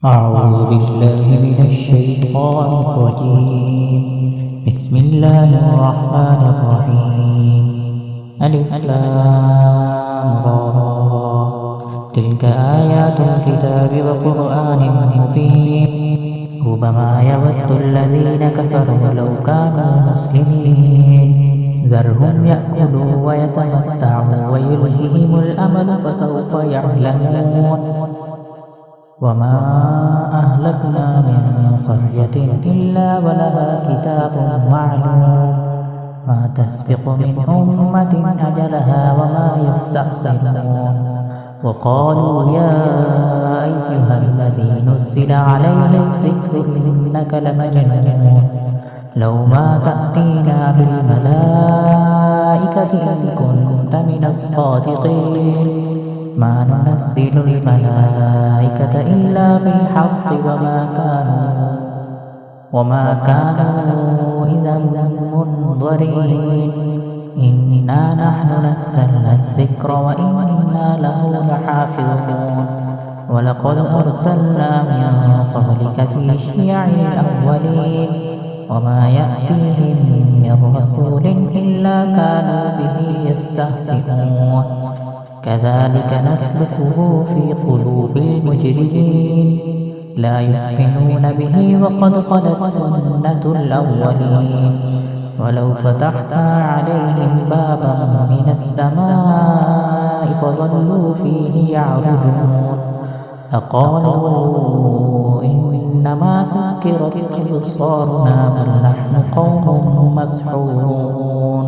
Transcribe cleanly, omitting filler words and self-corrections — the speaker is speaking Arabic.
أعوذ بالله من الشيطان الرجيم. بسم الله الرحمن الرحيم. ألف لام را. تلك آيات الكتاب وقرآن مبين. ربما يود الذين كفروا لو كانوا مسلمين. ذرهم يأكلوا ويتمتعوا ويلههم الأمل فسوف يعلمون. وما أهلكنا من قرية إلا ولها كتاب معلوم ما تسبق من أمة أجلها وما يستأخرون. وقالوا يا أيها الذي نزل عليه الذكر إنك لمجنون لو ما تأتينا بالملائكة إن كنت من الصادقين. ما ننزل الملائكة إلا بالحق وما كانوا إذا منظرين. إنا نحن نزلنا الذكر وإنا له لحافظون. ولقد أرسلنا من قبلك في شيع الأولين وما يأتيهم من رسول إلا كانوا به يستهزئون. كذلك نسلكه في قلوب المجرمين لا يؤمنون به وقد خلت سنة الأولين. ولو فتحنا عليهم بابا من السماء فظلوا فيه يعرجون لقالوا إنما سكرت أبصارنا بل نحن قوم مسحورون.